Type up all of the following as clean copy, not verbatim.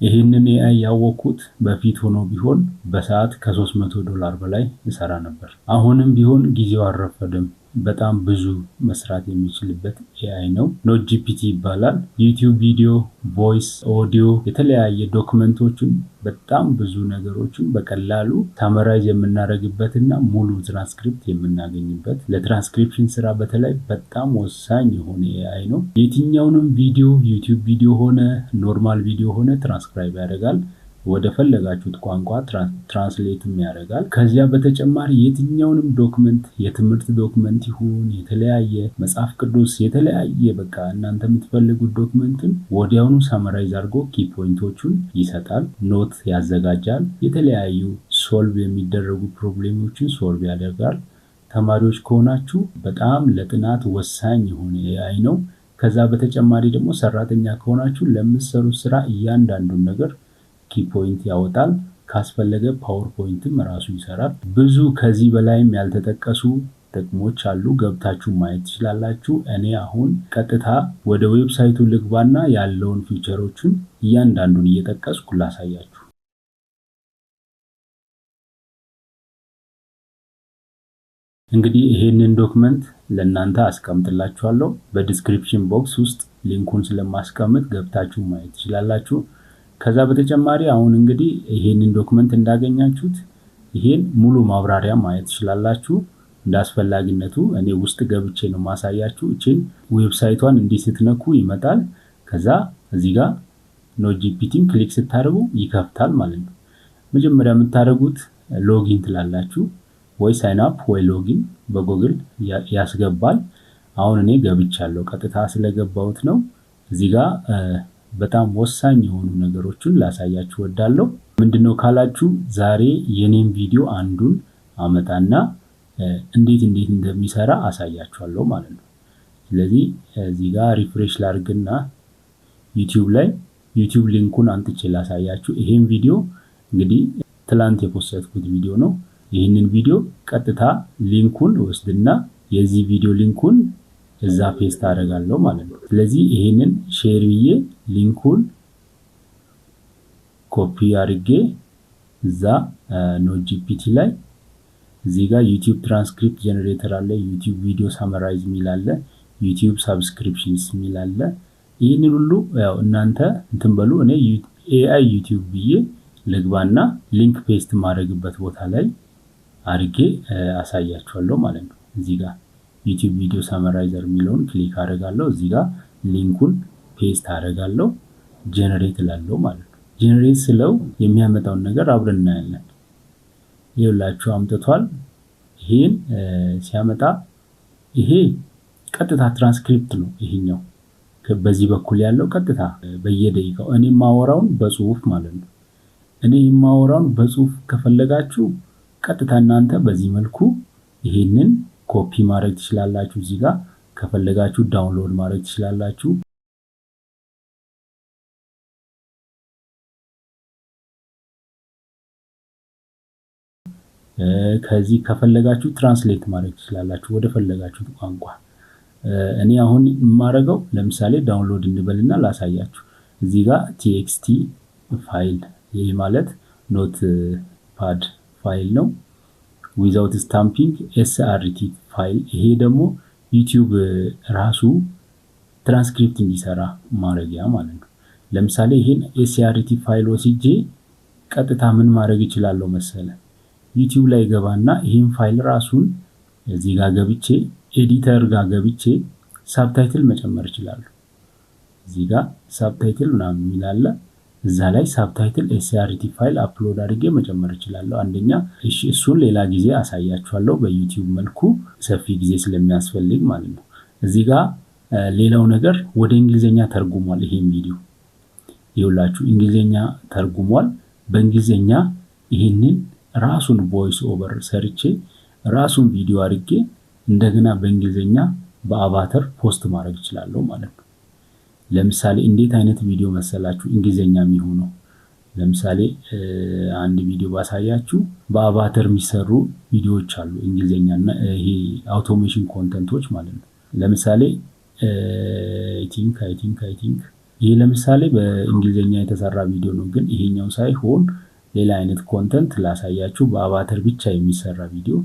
ይህንን ኤአይ ያወቅኩት በፊት ሆኖ ቢሆን በሰዓት ከ$300 በላይ እሰራ ነበር። አሁንም ቢሆን ጊዜው አልረፈደም። በጣም ብዙ መስራት የሚችልበት ኤአይ ነው። ኖት ጂፒቲ ይባላል። ዩቲዩብ ቪዲዮ፣ ቮይስ፣ ኦዲዮ፣ የተለያየ ዶክመንቶችን በጣም ብዙ ነገሮችን በቀላሉ ሳመራይዝ የምናደርግበትና ሙሉ ትራንስክሪፕት የምናገኝበት ለትራንስክሪፕሽን ስራ በተለይ በጣም ወሳኝ የሆነ ኤአይ ነው። የትኛውንም ቪዲዮ ዩቲዩብ ቪዲዮ ሆነ ኖርማል ቪዲዮ ሆነ ትራንስክራይብ ያደርጋል። ወደ ፈለጋችሁት ቋንቋ ትራንስሌትም ያደርጋል። ከዚያ በተጨማሪ የትኛውንም ዶክመንት የትምህርት ዶክመንት ይሁን የተለያየ መጽሐፍ ቅዱስ የተለያየ በቃ እናንተ የምትፈልጉት ዶክመንትን ወዲያውኑ ሳመራይዝ አድርጎ ኪ ፖይንቶቹን ይሰጣል። ኖት ያዘጋጃል። የተለያዩ ሶልቭ የሚደረጉ ፕሮብሌሞችን ሶልቭ ያደርጋል። ተማሪዎች ከሆናችሁ በጣም ለጥናት ወሳኝ የሆነ ኤአይ ነው። ከዛ በተጨማሪ ደግሞ ሰራተኛ ከሆናችሁ ለምትሰሩት ስራ እያንዳንዱን ነገር ኪ ፖይንት ያወጣል። ካስፈለገ ፓወርፖይንትም ራሱ ይሰራል። ብዙ ከዚህ በላይም ያልተጠቀሱ ጥቅሞች አሉ። ገብታችሁ ማየት ትችላላችሁ። እኔ አሁን ቀጥታ ወደ ዌብሳይቱ ልግባና ያለውን ፊቸሮችን እያንዳንዱን እየጠቀስኩ ላሳያችሁ። እንግዲህ ይሄንን ዶክመንት ለእናንተ አስቀምጥላችኋለሁ። በዲስክሪፕሽን ቦክስ ውስጥ ሊንኩን ስለማስቀምጥ ገብታችሁ ማየት ትችላላችሁ። ከዛ በተጨማሪ አሁን እንግዲህ ይሄንን ዶክመንት እንዳገኛችሁት ይሄን ሙሉ ማብራሪያ ማየት ትችላላችሁ። እንዳስፈላጊነቱ እኔ ውስጥ ገብቼ ነው ማሳያችሁ። እቺን ዌብሳይቷን እንዲህ ስትነኩ ይመጣል። ከዛ እዚህ ጋር ኖት ጂፒቲን ክሊክ ስታደርጉ ይከፍታል ማለት ነው። መጀመሪያ የምታደርጉት ሎጊን ትላላችሁ። ወይ ሳይን አፕ ወይ ሎጊን በጉግል ያስገባል። አሁን እኔ ገብቻለሁ። ቀጥታ ስለገባሁት ነው። እዚህ ጋር በጣም ወሳኝ የሆኑ ነገሮችን ላሳያችሁ ወዳለሁ። ምንድነው ካላችሁ ዛሬ የኔን ቪዲዮ አንዱን አመጣና እንዴት እንደሚሰራ አሳያችኋለሁ ማለት ነው። ስለዚህ እዚህ ጋር ሪፍሬሽ ላድርግና ዩቲዩብ ሊንኩን አንጥቼ ላሳያችሁ። ይሄን ቪዲዮ እንግዲህ ትላንት የፖስተትኩት ቪዲዮ ነው። ይህንን ቪዲዮ ቀጥታ ሊንኩን ወስድና የዚህ ቪዲዮ ሊንኩን እዛ ፔስት አደርጋለሁ ማለት ነው። ስለዚህ ይሄንን ሼር ብዬ ሊንኩን ኮፒ አድርጌ እዛ ኖት ጂፒቲ ላይ እዚህ ጋር ዩቲዩብ ትራንስክሪፕት ጀነሬተር አለ፣ ዩቲዩብ ቪዲዮ ሳመራይዝ ሚል አለ፣ ዩቲዩብ ሰብስክሪፕሽንስ ሚል አለ። ይህንን ሁሉ ያው እናንተ እንትን በሉ። እኔ ኤአይ ዩቲዩብ ብዬ ልግባና ሊንክ ፔስት ማድረግበት ቦታ ላይ አድርጌ አሳያችኋለሁ ማለት ነው። እዚህ ጋር ዩቲዩብ ቪዲዮ ሳመራይዘር የሚለውን ክሊክ አደርጋለሁ። እዚህ ጋር ሊንኩን ፔስት አደርጋለሁ። ጀነሬት እላለሁ ማለት ነው። ጀነሬት ስለው የሚያመጣውን ነገር አብረን እናያለን። ይኸውላችሁ አምጥቷል። ይሄን ሲያመጣ ይሄ ቀጥታ ትራንስክሪፕት ነው። ይሄኛው በዚህ በኩል ያለው ቀጥታ በየደቂቃው እኔ የማወራውን በጽሁፍ ማለት ነው። እኔ የማወራውን በጽሁፍ ከፈለጋችሁ ቀጥታ እናንተ በዚህ መልኩ ይሄንን ኮፒ ማድረግ ትችላላችሁ። እዚህ ጋር ከፈለጋችሁ ዳውንሎድ ማድረግ ትችላላችሁ። ከዚህ ከፈለጋችሁ ትራንስሌት ማድረግ ትችላላችሁ ወደ ፈለጋችሁት ቋንቋ። እኔ አሁን የማደርገው ለምሳሌ ዳውንሎድ እንበልና ላሳያችሁ። እዚህ ጋር ቲኤክስቲ ፋይል ይሄ ማለት ኖት ፓድ ፋይል ነው። ዊዛውት ስታምፒንግ ኤስአርቲ ፋይል ይሄ ደግሞ ዩቲዩብ ራሱ ትራንስክሪፕት እንዲሰራ ማድረጊያ ማለት ነው። ለምሳሌ ይሄን ኤስአርቲ ፋይል ወስጄ ቀጥታ ምን ማድረግ ይችላልው መሰለ ዩቲዩብ ላይ ገባና ይሄን ፋይል ራሱን እዚህ ጋር ገብቼ ኤዲተር ጋር ገብቼ ሳብታይትል መጨመር ይችላልው። እዚህ ጋር ሳብታይትል ምናምን ይላል። እዛ ላይ ሳብታይትል ኤስአርቲ ፋይል አፕሎድ አድርጌ መጨመር ይችላልው። አንደኛ እሺ እሱን ሌላ ጊዜ አሳያችኋለሁ በዩቲዩብ መልኩ ሰፊ ጊዜ ስለሚያስፈልግ ማለት ነው። እዚህ ጋር ሌላው ነገር ወደ እንግሊዘኛ ተርጉሟል። ይሄን ቪዲዮ ይኸውላችሁ እንግሊዘኛ ተርጉሟል። በእንግሊዘኛ ይሄንን ራሱን ቮይስ ኦቨር ሰርቼ ራሱን ቪዲዮ አድርጌ እንደገና በእንግሊዘኛ በአቫተር ፖስት ማድረግ ይችላልው ማለት ነው። ለምሳሌ እንዴት አይነት ቪዲዮ መሰላችሁ እንግሊዘኛ የሚሆነው? ለምሳሌ አንድ ቪዲዮ ባሳያችሁ በአቫተር የሚሰሩ ቪዲዮዎች አሉ እንግሊዘኛ እና ይሄ አውቶሜሽን ኮንተንቶች ማለት ነው። ለምሳሌ አይ ቲንክ ይሄ ለምሳሌ በእንግሊዘኛ የተሰራ ቪዲዮ ነው፣ ግን ይሄኛው ሳይሆን ሌላ አይነት ኮንተንት ላሳያችሁ፣ በአቫተር ብቻ የሚሰራ ቪዲዮ።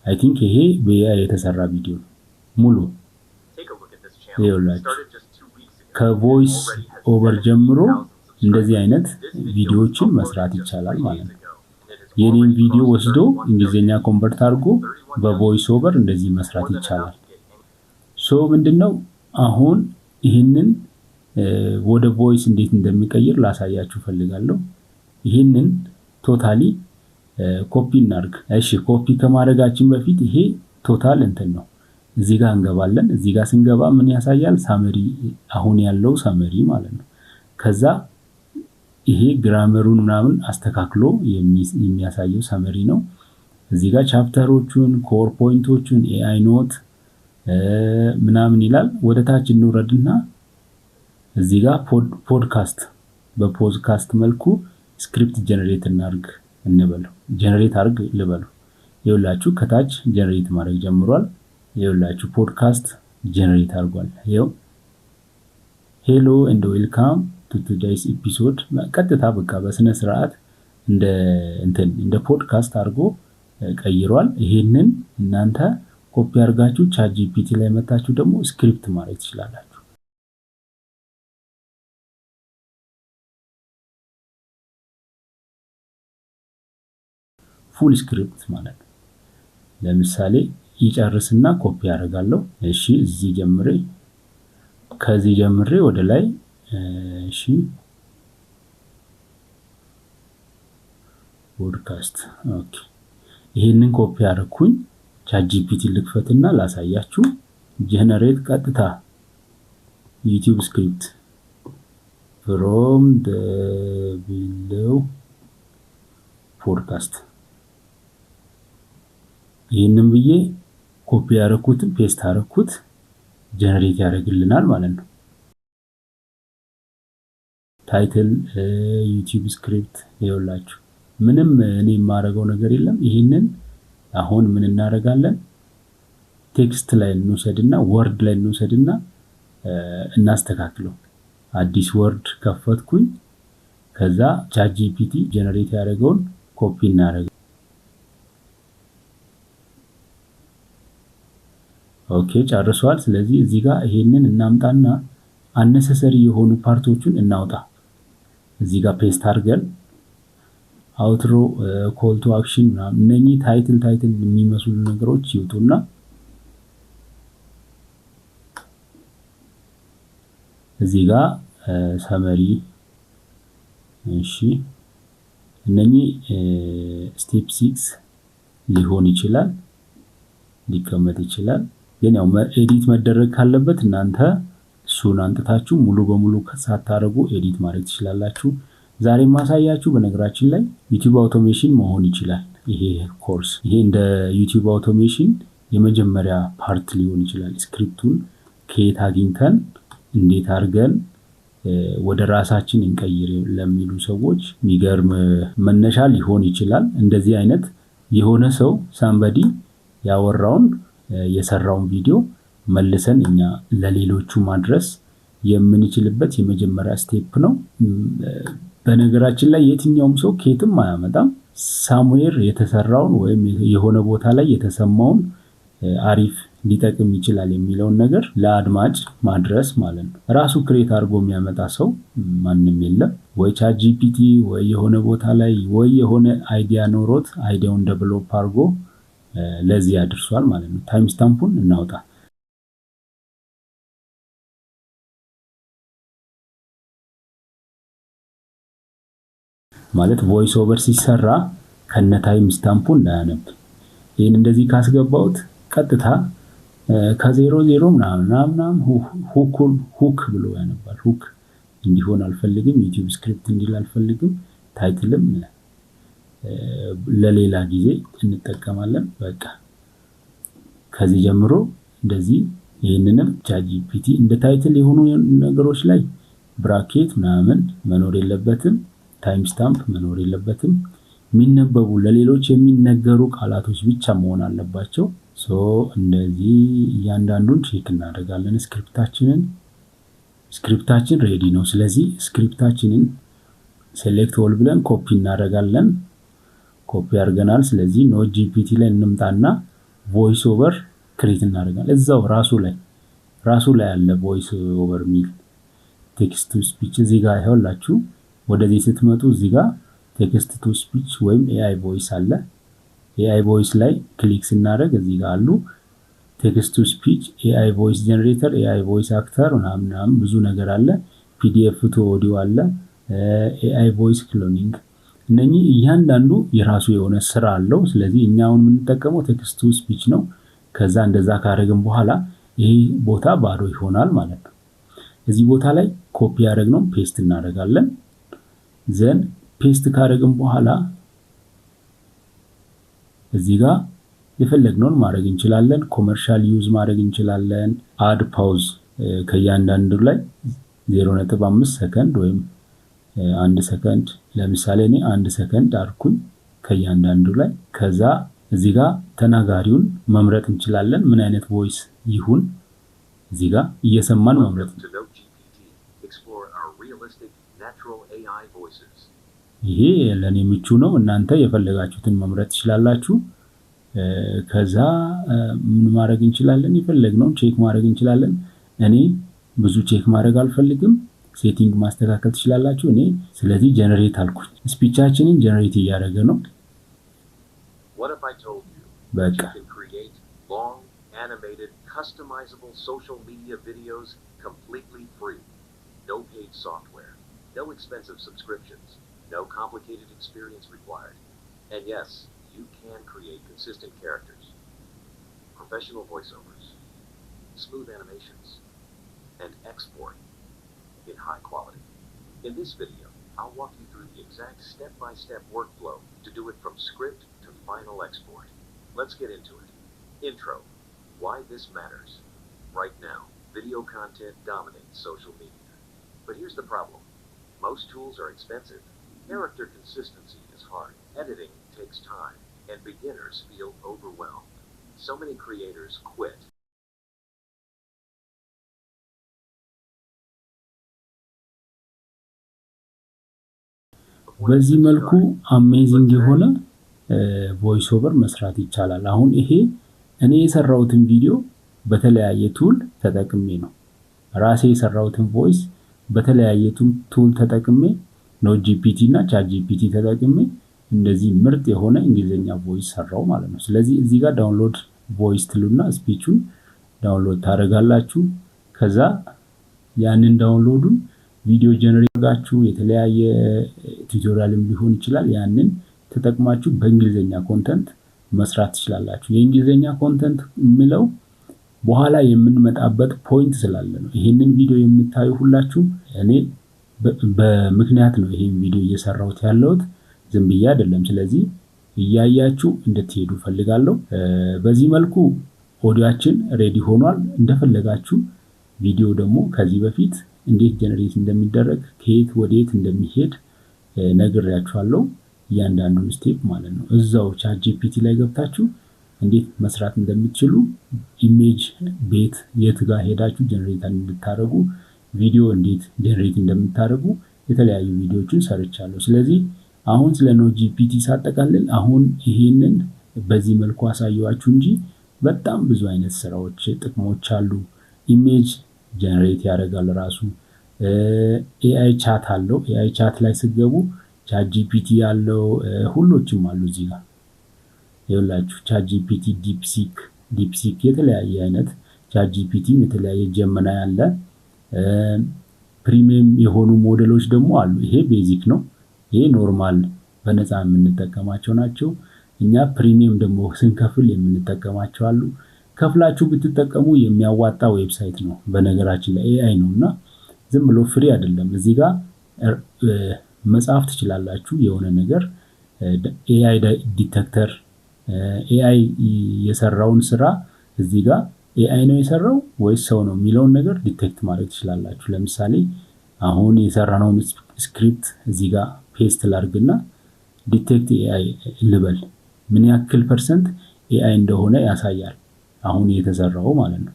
አይ ቲንክ ይሄ በኤአይ የተሰራ ቪዲዮ ነው ሙሉ። ይኸውላችሁ ከቮይስ ኦቨር ጀምሮ እንደዚህ አይነት ቪዲዮዎችን መስራት ይቻላል ማለት ነው። የኔን ቪዲዮ ወስዶ እንግሊዘኛ ኮንቨርት አድርጎ በቮይስ ኦቨር እንደዚህ መስራት ይቻላል። ሶ ምንድነው አሁን ይህንን ወደ ቮይስ እንዴት እንደሚቀይር ላሳያችሁ ፈልጋለሁ። ይህንን ቶታሊ ኮፒ እናድርግ። እሺ ኮፒ ከማድረጋችን በፊት ይሄ ቶታል እንትን ነው። እዚህ ጋር እንገባለን። እዚህ ጋር ስንገባ ምን ያሳያል? ሳመሪ፣ አሁን ያለው ሳመሪ ማለት ነው። ከዛ ይሄ ግራመሩን ምናምን አስተካክሎ የሚያሳየው ሳመሪ ነው። እዚህ ጋር ቻፕተሮቹን፣ ኮር ፖይንቶቹን፣ ኤአይ ኖት ምናምን ይላል። ወደ ታች እንውረድና እዚህ ጋር ፖድካስት፣ በፖድካስት መልኩ ስክሪፕት ጀነሬት እናርግ እንበለው፣ ጀነሬት አርግ ልበለው። ይኸውላችሁ ከታች ጀነሬት ማድረግ ጀምሯል። ይኸውላችሁ ፖድካስት ጀነሬት አርጓል። ይኸው ሄሎ ኤንድ ዌልካም ቱ ቱዴይስ ኤፒሶድ። ቀጥታ በቃ በስነ ስርዓት እንደ ፖድካስት አድርጎ ቀይሯል። ይሄንን እናንተ ኮፒ አድርጋችሁ ቻት ጂፒቲ ላይ መታችሁ ደግሞ ስክሪፕት ማድረግ ትችላላችሁ። ፉል ስክሪፕት ማለት ነው። ለምሳሌ ይጨርስና ኮፒ አደርጋለሁ። እሺ ከዚህ ጀምሬ ወደ ላይ እሺ ፖድካስት ኦኬ። ይሄንን ኮፒ አደረኩኝ። ቻት ጂፒቲ ልክፈትና ላሳያችሁ። ጀነሬት ቀጥታ ዩቲዩብ ስክሪፕት from the below ፖድካስት። ይሄንን ብዬ ኮፒ ያደረኩትን ፔስት አደረኩት፣ ጀነሬት ያደርግልናል ማለት ነው። ታይትል ዩቲዩብ ስክሪፕት ይኸውላችሁ፣ ምንም እኔ የማደርገው ነገር የለም። ይሄንን አሁን ምን እናደርጋለን? ቴክስት ላይ እንውሰድና ወርድ ላይ እንውሰድና እናስተካክለው። አዲስ ወርድ ከፈትኩኝ። ከዛ ቻት ጂፒቲ ጀነሬት ያደረገውን ኮፒ እናደርግ። ኦኬ ጨርሷል። ስለዚህ እዚህ ጋር ይሄንን እናምጣና አነሰሰሪ የሆኑ ፓርቶቹን እናውጣ። እዚህ ጋር ፔስት አድርገን አውትሮ፣ ኮል ቱ አክሽን ምናምን እነኚህ ታይትል የሚመስሉ ነገሮች ይውጡና እዚህ ጋር ሰመሪ። እሺ እነኚህ ስቴፕ 6 ሊሆን ይችላል፣ ሊቀመጥ ይችላል። ግን ያው ኤዲት መደረግ ካለበት እናንተ እሱን አንጥታችሁ ሙሉ በሙሉ ሳታደርጉ ኤዲት ማድረግ ትችላላችሁ። ዛሬ ማሳያችሁ በነገራችን ላይ ዩቲዩብ አውቶሜሽን መሆን ይችላል። ይሄ ኮርስ ይሄ እንደ ዩቲዩብ አውቶሜሽን የመጀመሪያ ፓርት ሊሆን ይችላል። ስክሪፕቱን ከየት አግኝተን እንዴት አድርገን ወደ ራሳችን እንቀይር ለሚሉ ሰዎች የሚገርም መነሻ ሊሆን ይችላል። እንደዚህ አይነት የሆነ ሰው ሳምበዲ ያወራውን የሰራውን ቪዲዮ መልሰን እኛ ለሌሎቹ ማድረስ የምንችልበት የመጀመሪያ ስቴፕ ነው። በነገራችን ላይ የትኛውም ሰው ከየትም አያመጣም። ሳሙዌር የተሰራውን ወይም የሆነ ቦታ ላይ የተሰማውን አሪፍ ሊጠቅም ይችላል የሚለውን ነገር ለአድማጭ ማድረስ ማለት ነው። ራሱ ክሬት አድርጎ የሚያመጣ ሰው ማንም የለም። ወይ ቻት ጂፒቲ ወይ የሆነ ቦታ ላይ ወይ የሆነ አይዲያ ኖሮት አይዲያውን ዴቨሎፕ አድርጎ ለዚህ ያድርሷል ማለት ነው። ታይም ስታምፑን እናውጣ። ማለት ቮይስ ኦቨር ሲሰራ ከነ ታይም ስታምፑ እንዳያነብ። ይሄን እንደዚህ ካስገባውት ቀጥታ ከ00 ምናምን ሁክ ብሎ ያነባል። ሁክ እንዲሆን አልፈልግም፣ ዩቲዩብ ስክሪፕት እንዲል አልፈልግም። ታይትልም ለሌላ ጊዜ እንጠቀማለን። በቃ ከዚህ ጀምሮ እንደዚህ ይሄንንም ቻት ጂፒቲ እንደ ታይትል የሆኑ ነገሮች ላይ ብራኬት ምናምን መኖር የለበትም። ታይም ስታምፕ መኖር የለበትም። የሚነበቡ ለሌሎች የሚነገሩ ቃላቶች ብቻ መሆን አለባቸው። እንደዚህ እያንዳንዱን ቼክ እናደርጋለን። ስክሪፕታችን ሬዲ ነው። ስለዚህ ስክሪፕታችንን ሴሌክት ኦል ብለን ኮፒ እናደርጋለን። ኮፒ አድርገናል። ስለዚህ ኖት ጂፒቲ ላይ እንምጣና ቮይስ ኦቨር ክሬት እናደርጋለን። እዛው ራሱ ላይ ያለ ቮይስ ኦቨር ሚል ቴክስት ቱ ስፒች እዚህ ጋር ይኸውላችሁ። ወደዚህ ስትመጡ እዚህ ጋር ቴክስት ቱ ስፒች ወይም ኤአይ ቮይስ አለ። ኤአይ ቮይስ ላይ ክሊክ ስናደርግ እዚህ ጋር አሉ ቴክስት ቱ ስፒች፣ ኤአይ ቮይስ ጀነሬተር፣ ኤአይ ቮይስ አክተር ምናምን ብዙ ነገር አለ። ፒዲኤፍ ቱ ኦዲዮ አለ፣ ኤአይ ቮይስ ክሎኒንግ። እነኚህ እያንዳንዱ የራሱ የሆነ ስራ አለው። ስለዚህ እኛ አሁን የምንጠቀመው ቴክስት ቱ ስፒች ነው። ከዛ እንደዛ ካደረግን በኋላ ይሄ ቦታ ባዶ ይሆናል ማለት ነው። እዚህ ቦታ ላይ ኮፒ ያደረግነው ፔስት እናደርጋለን። ዘን ፔስት ካደረግን በኋላ እዚህ ጋር የፈለግነውን ማድረግ እንችላለን። ኮመርሻል ዩዝ ማድረግ እንችላለን። አድ ፓውዝ ከእያንዳንዱ ላይ 0.5 ሰከንድ ወይም 1 ሰከንድ፣ ለምሳሌ እኔ 1 ሰከንድ አድርኩኝ ከእያንዳንዱ ላይ። ከዛ እዚህ ጋር ተናጋሪውን መምረጥ እንችላለን። ምን አይነት ቮይስ ይሁን እዚህ ጋር እየሰማን መምረጥ። ይሄ ለኔ ምቹ ነው። እናንተ የፈለጋችሁትን መምረጥ ትችላላችሁ። ከዛ ምን ማድረግ እንችላለን? የፈለግነውን ቼክ ማድረግ እንችላለን። እኔ ብዙ ቼክ ማድረግ አልፈልግም። ሴቲንግ ማስተካከል ትችላላችሁ። እኔ ስለዚህ ጀነሬት አልኩኝ። ስፒቻችንን ጀነሬት እያደረገ ነው። በቃ animated, customizable social media videos completely free. No paid software, no expensive subscriptions, no complicated experience required. And yes, you can create consistent characters, professional voiceovers, smooth animations, and export in high quality. In this video, I'll walk you through the exact step-by-step workflow to do it from script to final export. Let's get into it. Intro. Why this matters. Right now, video content dominates social media. But here's the problem. Most tools are expensive. Character consistency is hard. Editing takes time, and beginners feel overwhelmed. So many creators quit. በዚህ መልኩ አሜዚንግ የሆነ ቮይስ ኦቨር መስራት ይቻላል። አሁን ይሄ እኔ የሰራሁትን ቪዲዮ በተለያየ ቱል ተጠቅሜ ነው። ራሴ የሰራሁትን ቮይስ በተለያየ ቱል ተጠቅሜ ኖት ጂፒቲ እና ቻት ጂፒቲ ተጠቅሜ እንደዚህ ምርጥ የሆነ እንግሊዘኛ ቮይስ ሰራው ማለት ነው። ስለዚህ እዚህ ጋር ዳውንሎድ ቮይስ ትሉና ስፒቹን ዳውንሎድ ታደርጋላችሁ። ከዛ ያንን ዳውንሎዱን ቪዲዮ ጀነሬት አድርጋችሁ የተለያየ ቱቶሪያልም ሊሆን ይችላል ያንን ተጠቅማችሁ በእንግሊዘኛ ኮንተንት መስራት ትችላላችሁ። የእንግሊዘኛ ኮንተንት የምለው በኋላ የምንመጣበት ፖይንት ስላለ ነው። ይሄንን ቪዲዮ የምታዩ ሁላችሁ እኔ በምክንያት ነው ይሄን ቪዲዮ እየሰራሁት ያለሁት፣ ዝም ብዬ አይደለም። ስለዚህ እያያችሁ እንድትሄዱ ፈልጋለሁ። በዚህ መልኩ ኦዲዮአችን ሬዲ ሆኗል። እንደፈለጋችሁ ቪዲዮ ደግሞ ከዚህ በፊት እንዴት ጀነሬት እንደሚደረግ ከየት ወዴት እንደሚሄድ ነግሬያችኋለሁ። እያንዳንዱን ስቴፕ ማለት ነው። እዛው ቻት ጂፒቲ ላይ ገብታችሁ እንዴት መስራት እንደምትችሉ ኢሜጅ ቤት የት ጋር ሄዳችሁ ጀነሬት እንድታደርጉ ቪዲዮ እንዴት ጀነሬት እንደምታደርጉ የተለያዩ ቪዲዮዎችን ሰርቻለሁ። ስለዚህ አሁን ስለ ኖት ጂፒቲ ሳጠቃልል አሁን ይሄንን በዚህ መልኩ አሳየዋችሁ እንጂ በጣም ብዙ አይነት ስራዎች ጥቅሞች አሉ። ኢሜጅ ጀነሬት ያደርጋል ራሱ። ኤአይ ቻት አለው። ኤአይ ቻት ላይ ስትገቡ ቻት ጂፒቲ ያለው ሁሎችም አሉ እዚህ ጋር ይኸውላችሁ። ቻት ጂፒቲ፣ ዲፕሲክ የተለያየ አይነት ቻት ጂፒቲም የተለያየ ጀመናይ አለ። ፕሪሚየም የሆኑ ሞዴሎች ደግሞ አሉ። ይሄ ቤዚክ ነው። ይሄ ኖርማል በነፃ የምንጠቀማቸው ናቸው። እኛ ፕሪሚየም ደግሞ ስንከፍል የምንጠቀማቸው አሉ። ከፍላችሁ ብትጠቀሙ የሚያዋጣ ዌብሳይት ነው በነገራችን ላይ ኤአይ ነውና ዝም ብሎ ፍሪ አይደለም። እዚህ ጋር መጻፍ ትችላላችሁ የሆነ ነገር ኤአይ ዲቴክተር ኤአይ የሰራውን ስራ እዚህ ጋር ኤአይ ነው የሰራው ወይስ ሰው ነው የሚለውን ነገር ዲቴክት ማድረግ ትችላላችሁ። ለምሳሌ አሁን የሰራነውን ስክሪፕት እዚህ ጋር ፔስት ላድርግና ዲቴክት ኤአይ ልበል ምን ያክል ፐርሰንት ኤአይ እንደሆነ ያሳያል። አሁን የተሰራው ማለት ነው።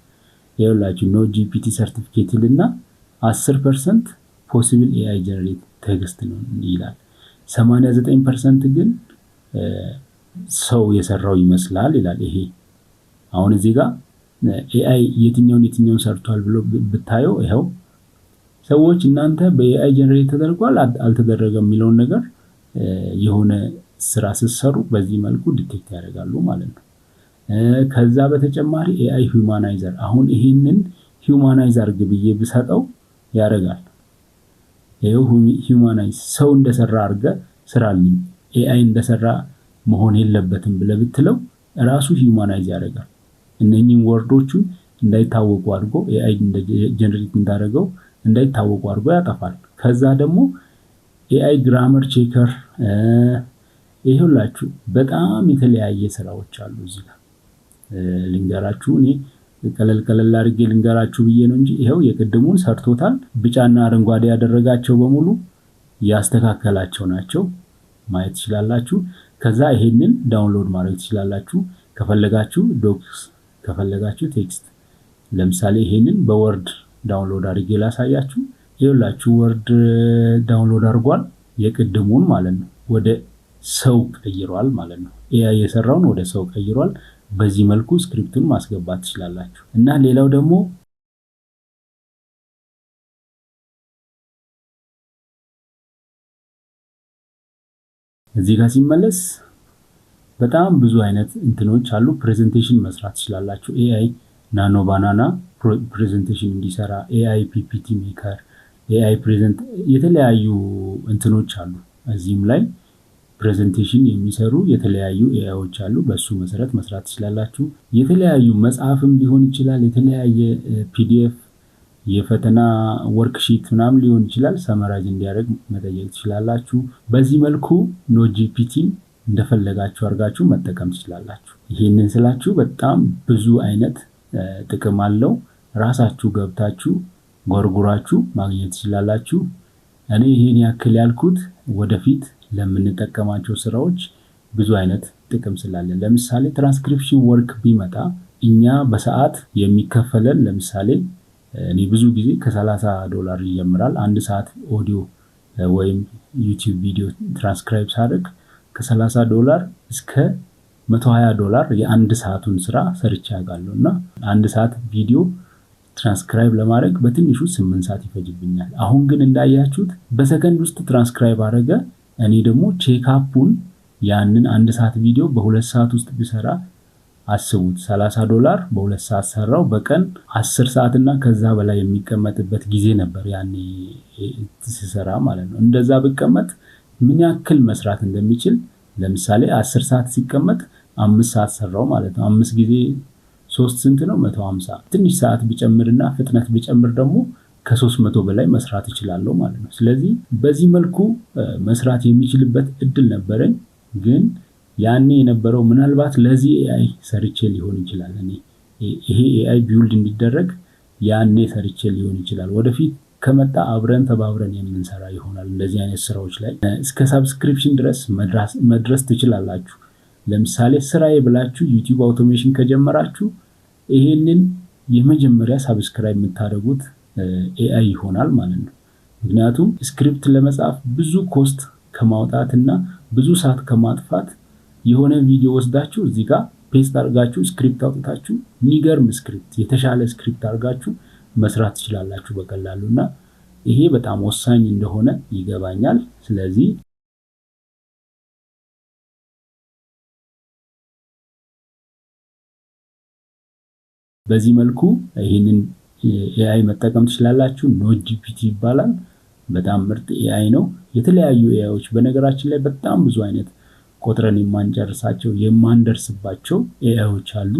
ይኸውላችሁ ኖ ጂፒቲ ሰርቲፊኬት እና 10% ፖሲብል ኤአይ ጀነሬት ቴክስት ነው ይላል። 89% ግን ሰው የሰራው ይመስላል ይላል። ይሄ አሁን እዚህ ጋር ኤአይ የትኛውን ሰርቷል ብሎ ብታየው ይሄው ሰዎች እናንተ በኤአይ ጀነሬት ተደርጓል አልተደረገም የሚለውን ነገር የሆነ ስራ ስትሰሩ በዚህ መልኩ ዲቴክት ያደርጋሉ ማለት ነው። ከዛ በተጨማሪ ኤአይ ሂውማናይዘር አሁን ይሄንን ሂውማናይዝ አድርግ ብዬ ብሰጠው ያደርጋል። ይሄው ሂውማናይዝ ሰው እንደሰራ አድርገ ስራልኝ ኤአይ እንደሰራ መሆን የለበትም ብለህ ብትለው ራሱ ሂውማናይዝ ያደርጋል። እነኚህን ወርዶቹን እንዳይታወቁ አድርጎ ኤአይ ጀነሬት እንዳደረገው እንዳይታወቁ አድርጎ ያጠፋል። ከዛ ደግሞ ኤአይ ግራመር ቼከር ይሄውላችሁ በጣም የተለያየ ስራዎች አሉ እዚህ ጋር ልንገራችሁ። እኔ ቀለል አድርጌ ልንገራችሁ ብዬ ነው እንጂ ይሄው የቅድሙን ሰርቶታል። ቢጫና አረንጓዴ ያደረጋቸው በሙሉ ያስተካከላቸው ናቸው። ማየት ትችላላችሁ። ከዛ ይሄንን ዳውንሎድ ማድረግ ትችላላችሁ። ከፈለጋችሁ ዶክስ፣ ከፈለጋችሁ ቴክስት። ለምሳሌ ይሄንን በወርድ ዳውንሎድ አድርጌ ላሳያችሁ። ይኸውላችሁ ወርድ ዳውንሎድ አድርጓል የቅድሙን ማለት ነው። ወደ ሰው ቀይሯል ማለት ነው። ኤአይ የሰራውን ወደ ሰው ቀይሯል። በዚህ መልኩ ስክሪፕቱን ማስገባት ትችላላችሁ። እና ሌላው ደግሞ እዚህ ጋር ሲመለስ በጣም ብዙ አይነት እንትኖች አሉ። ፕሬዘንቴሽን መስራት ትችላላችሁ። ኤአይ ናኖ ባናና ፕሬዘንቴሽን እንዲሰራ፣ ኤአይ ፒፒቲ ሜከር፣ ኤአይ ፕሬዘንት የተለያዩ እንትኖች አሉ። እዚህም ላይ ፕሬዘንቴሽን የሚሰሩ የተለያዩ ኤአይዎች አሉ። በሱ መሰረት መስራት ትችላላችሁ። የተለያዩ መጽሐፍም ሊሆን ይችላል፣ የተለያየ ፒዲኤፍ የፈተና ወርክሺት ምናምን ሊሆን ይችላል። ሰመራይዝ እንዲያደርግ መጠየቅ ትችላላችሁ። በዚህ መልኩ ኖ ጂፒቲ እንደፈለጋችሁ አድርጋችሁ መጠቀም ትችላላችሁ። ይሄንን ስላችሁ በጣም ብዙ አይነት ጥቅም አለው። ራሳችሁ ገብታችሁ ጎርጉራችሁ ማግኘት ትችላላችሁ። እኔ ይሄን ያክል ያልኩት ወደፊት ለምንጠቀማቸው ስራዎች ብዙ አይነት ጥቅም ስላለን፣ ለምሳሌ ትራንስክሪፕሽን ወርክ ቢመጣ እኛ በሰዓት የሚከፈለን ለምሳሌ እኔ ብዙ ጊዜ $30 ይጀምራል። አንድ ሰዓት ኦዲዮ ወይም ዩቲዩብ ቪዲዮ ትራንስክራይብ ሳደርግ $30 እስከ $120 የአንድ ሰዓቱን ስራ ሰርቼ አውቃለሁ። እና አንድ ሰዓት ቪዲዮ ትራንስክራይብ ለማድረግ በትንሹ 8 ሰዓት ይፈጅብኛል። አሁን ግን እንዳያችሁት በሰከንድ ውስጥ ትራንስክራይብ አደረገ። እኔ ደግሞ ቼክአፑን ያንን አንድ ሰዓት ቪዲዮ በ2 ሰዓት ውስጥ ቢሰራ አስቡት፣ $30 በ2 ሰዓት ሰራው። በቀን 10 ሰዓት እና ከዛ በላይ የሚቀመጥበት ጊዜ ነበር ያኔ ሲሰራ ማለት ነው። እንደዛ ብቀመጥ ምን ያክል መስራት እንደሚችል ለምሳሌ 10 ሰዓት ሲቀመጥ 5 ሰዓት ሰራው ማለት ነው። 5 ጊዜ 3 ስንት ነው? 150። ትንሽ ሰዓት ቢጨምርና ፍጥነት ቢጨምር ደግሞ ከ300 በላይ መስራት እችላለሁ ማለት ነው። ስለዚህ በዚህ መልኩ መስራት የሚችልበት እድል ነበረኝ። ግን ያኔ የነበረው ምናልባት ለዚህ ኤአይ ሰርቼ ሊሆን ይችላል። እኔ ይሄ ኤአይ ቢውልድ እንዲደረግ ያኔ ሰርቼ ሊሆን ይችላል። ወደፊት ከመጣ አብረን ተባብረን የምንሰራ ይሆናል። እንደዚህ አይነት ስራዎች ላይ እስከ ሰብስክሪፕሽን ድረስ መድረስ ትችላላችሁ። ለምሳሌ ስራዬ ብላችሁ ዩቲዩብ አውቶሜሽን ከጀመራችሁ ይሄንን የመጀመሪያ ሰብስክራይብ የምታደርጉት ኤአይ ይሆናል ማለት ነው። ምክንያቱም ስክሪፕት ለመጻፍ ብዙ ኮስት ከማውጣትና ብዙ ሰዓት ከማጥፋት የሆነ ቪዲዮ ወስዳችሁ እዚህ ጋር ፔስት አድርጋችሁ ስክሪፕት አውጥታችሁ የሚገርም ስክሪፕት የተሻለ ስክሪፕት አድርጋችሁ መስራት ትችላላችሁ በቀላሉና ይሄ በጣም ወሳኝ እንደሆነ ይገባኛል። ስለዚህ በዚህ መልኩ ይሄንን ኤአይ መጠቀም ትችላላችሁ። ኖ ጂፒቲ ይባላል። በጣም ምርጥ ኤአይ ነው። የተለያዩ ኤአይዎች በነገራችን ላይ በጣም ብዙ አይነት ቆጥረን የማንጨርሳቸው የማንደርስባቸው ኤአይዎች አሉ።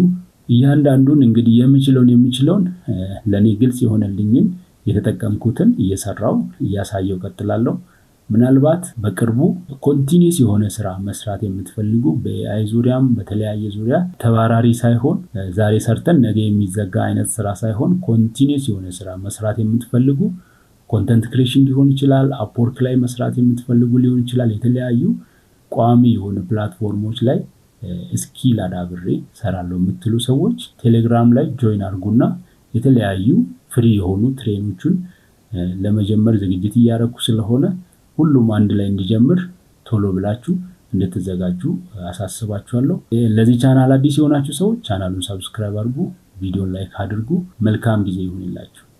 እያንዳንዱን እንግዲህ የሚችለውን ለኔ ግልጽ የሆነልኝን የተጠቀምኩትን እየሰራው እያሳየው ቀጥላለሁ። ምናልባት በቅርቡ ኮንቲኒዩስ የሆነ ስራ መስራት የምትፈልጉ በኤአይ ዙሪያም በተለያየ ዙሪያ ተባራሪ ሳይሆን ዛሬ ሰርተን ነገ የሚዘጋ አይነት ስራ ሳይሆን ኮንቲኒዩስ የሆነ ስራ መስራት የምትፈልጉ ኮንተንት ክሬሽን ሊሆን ይችላል፣ አፕወርክ ላይ መስራት የምትፈልጉ ሊሆን ይችላል። የተለያዩ ቋሚ የሆኑ ፕላትፎርሞች ላይ ስኪል አዳብሬ ሰራለሁ የምትሉ ሰዎች ቴሌግራም ላይ ጆይን አድርጉና የተለያዩ ፍሪ የሆኑ ትሬኒንጎችን ለመጀመር ዝግጅት እያደረኩ ስለሆነ ሁሉም አንድ ላይ እንዲጀምር ቶሎ ብላችሁ እንድትዘጋጁ አሳስባችኋለሁ። ለዚህ ቻናል አዲስ የሆናችሁ ሰዎች ቻናሉን ሰብስክራይብ አድርጉ፣ ቪዲዮን ላይክ አድርጉ። መልካም ጊዜ ይሁንላችሁ።